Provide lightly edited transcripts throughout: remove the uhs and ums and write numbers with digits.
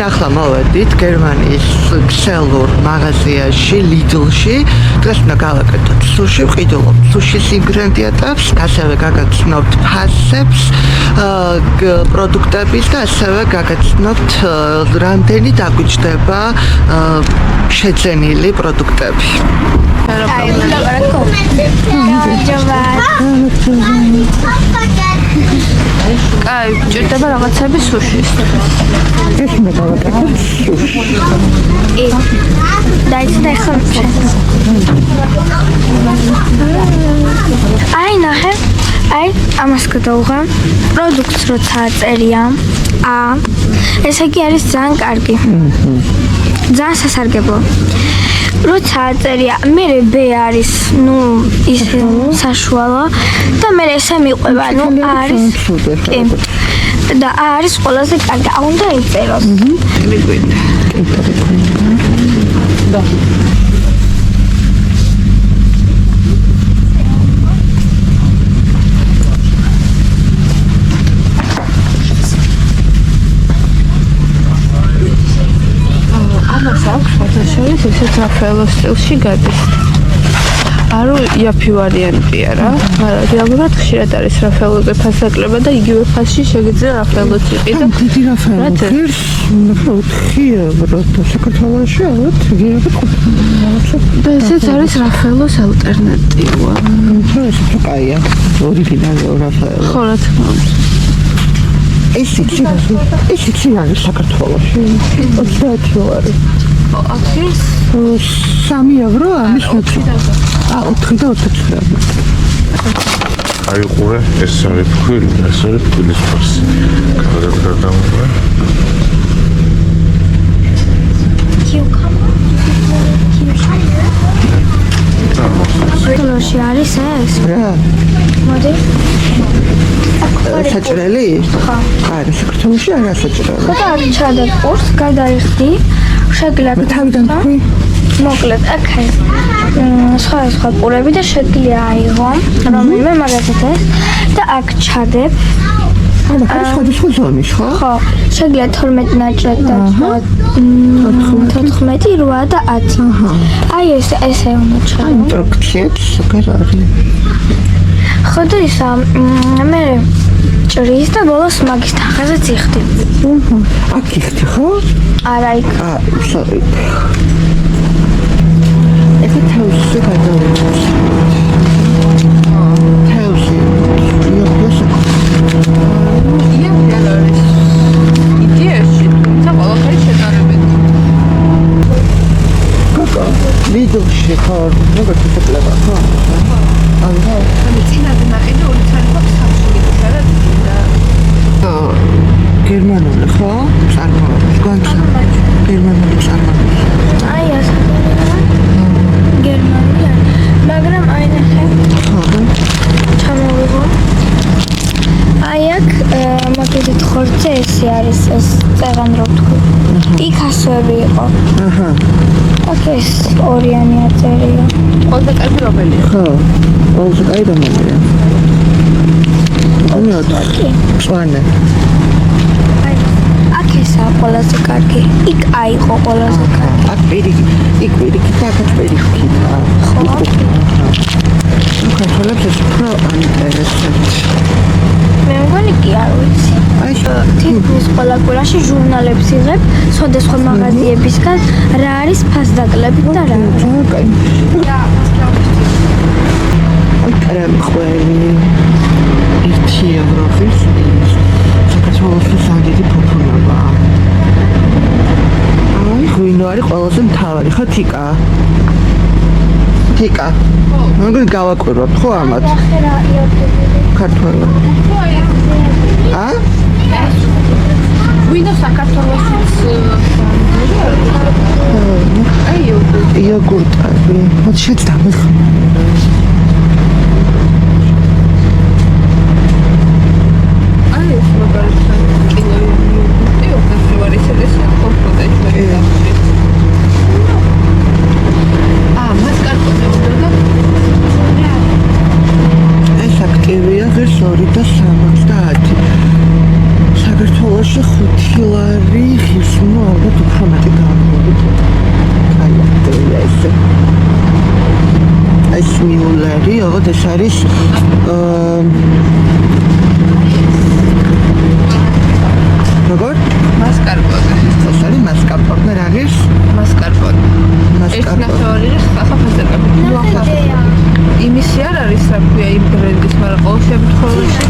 ახლა მოვედით გერმანიის ქსელურ მაღაზიაში ლიდლში. დღეს უნდა გავაკეთოთ სუში, ვყიდულობთ სუშის ინგრედიენტებს, ასევე გაგაცნობთ ფასებს პროდუქტების და ასევე გაგაცნობთ რამდენი დაგვიჭდება შეძენილი პროდუქტები. Ai, ჭირდება რაღაცები სუშის. ეს მე გავაკეთებ სუში. დაიწყე ხომ. აი ნახე. აი ამას გადავღა. პროდუქტს როცა აწერია. ესე იგი არის ძალიან კარგი. ძალიან სასარგებლო. როცა აწერია, მე B არის, ნუ ის საშუალო და მე ესე მიყვება, ნუ არის. კი. და არის ყველაზე კარგი, უნდა იწეროს. და შორის ესეც რაფაელოს სტილში გადის. არო იაფი ვარიანტი არა, მაგრამ რეალურად ხშირად არის რაფაელოზე ფასაკლება და იგივე ფასში შეგიძლია რაფაელოც იყიდო. დიდი რაფაელო ღირს 4 евро და საქართველოში ალბათ ღირები ყოფილა. და ესეც არის რაფაელოს ალტერნატივა. ეს თუ კაია, ორიგინალი რაფაელო. ხო რა თქმა უნდა. ეს იცი არის საქართველოში 30 დოლარი. აქის 3 евро ამის მოწი. 4 და 29. აი ყურე, ეს არის ფქვილი, ეს არის ფქვილის ფარსი. გადამოვა. საქართველოში არის ეს? რა? მოდი. საჭრელი? ხო. არა, საქართველოში არა საჭრელი. ხო და ჩადებ ყურს, გადაიხდი, შეგიძლიათ თავიდან თქვი. მოკლედ, აქ არის სხვა ყურები და შეგიძლია აიღო რომელიმე მაგალითად ეს და აქ ჩადებ. ანუ სხვადასხვა ზონის, ხო? ხო, შეგიძლია 12 ნაჭრად და 14, 8 და 10. აი ესე უნდა ჩადო. ინსტრუქციებს როგორ არის? ხო და ისა მე ჭრის და ბოლოს მაგის თაღაზეც იხდი. აქ იხდი, ხო? არა იქ. sorry. ეს თავში გადავიდეთ. თავში. ლიდლში ხარ, როგორ შეკლება, ხო? აჰა. წინაზე ნაყიდე ორი ცალი აქვს სამშობლოში და გერმანული, ხო? წარმოადგენს გერმანული წარმოადგენს. აი ასე. გერმანული. მაგრამ აი ნახე. ხო. ჩამოვიღო. აი აქ მაგალითად ხორცე ესე არის ეს წეგან რო ვთქვი. იქ ასოები იყო. აჰა. აქ ეს ორიანი აწერია. ყველაზე კარგი რომელია? ხო. ყველაზე კარგი რომელია? კი. წვანე. აი აქ ესაა ყველაზე კარგი. იქ აიყო ყველაზე კარგი. აქ პირიქით და აქ პირიქით. ხო. საქართველოს ეს უფრო აინტერესებს. მე მგონი კი არ ვიცი. აი თითქმის ყველა კვირაში ჟურნალებს იღებ სხვადასხვა მაღაზიებისგან რა არის ფასდაკლები და რა. კაი. აი კრემხველი 1 ევროის საქართველოს სანდიდი პოპულარობა. აი ღვინო არის ყველაზე მთავარი, ხო თიკა? თიკა. მოგენ გავაკვირვებ ხო ამათ? ქართველი. ა? ღვინო საქართველოსიც აი იოგურტები. მოდი შეძამე. და 70. საქართველოში 5 ლარი ღირს, ну, ალბათ უფრო მეტი გააღვივოთ. აი, ეს. ეს მიულერი, ალბათ ეს არის როგორ? მასკარპონე. ეს არის მასკარპონე, რა ღირს? მასკარპონე. ეს მასკარპონე. ნახევარი ახაფასებები. იმისი არ არის რა ქვია იმ ბრენდის, მაგრამ ყოველ შემთხვევაში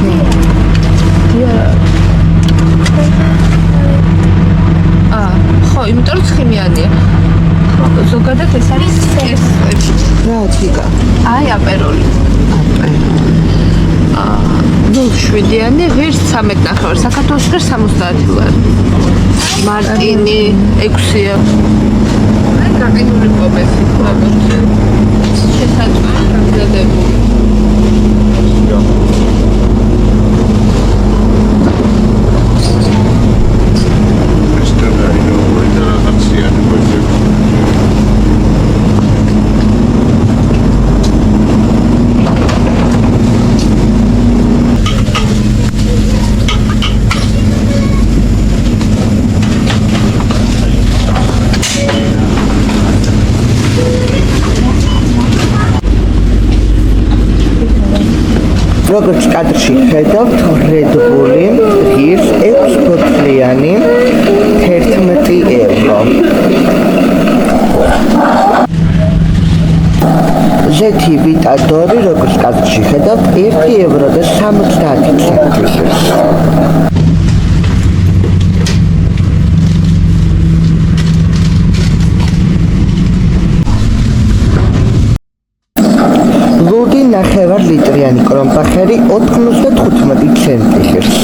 ხო, იმიტომ რომ ცხიმიანია. ზოგადად ეს არის ეს რა თიკა? აი აპეროლი. 0.7-იანი ღირს 13 ნახევარი. საქართველოს ღირს 70 ლარი. მარტინი 6-ია. აი გაყიდული პომესი როგორც შესაძლოა გამზადებული. როგორც კადრში ხედავთ, Red Bull-ი ღირს 6 ბოთლიანი 11 евро. ზეთი ვიტადორი, როგორც კადრში ხედავთ, 1 евро და 70 ცენტი. ლუდი ნახევარ ლიტრიანი კრომპახერი 95 ცენტი ღირს.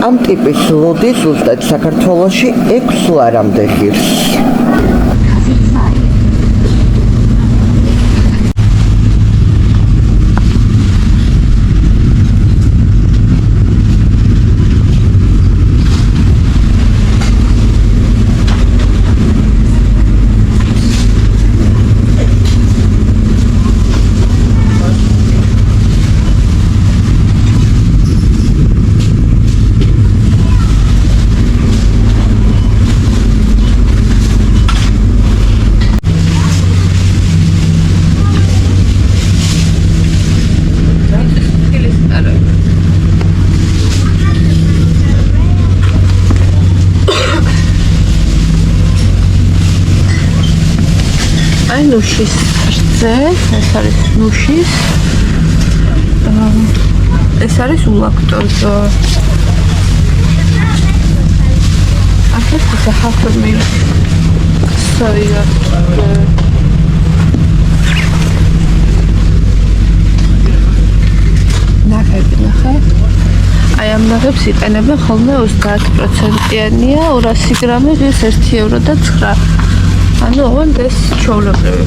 ამ ტიპის ლუდი ზუსტად საქართველოში 6 ლარამდე ღირს. აი ნუშის რძე, ეს არის ნუშის. ეს არის ულაქტოზო. ახეთ ეს ხალხები სოია. ნახე. აი ამ ნახებს იყენებენ ხოლმე 30%-იანია, 200 გრამი ღირს 1 евро და 9. ანუ ოღონდ ეს ჩვეულებრივი.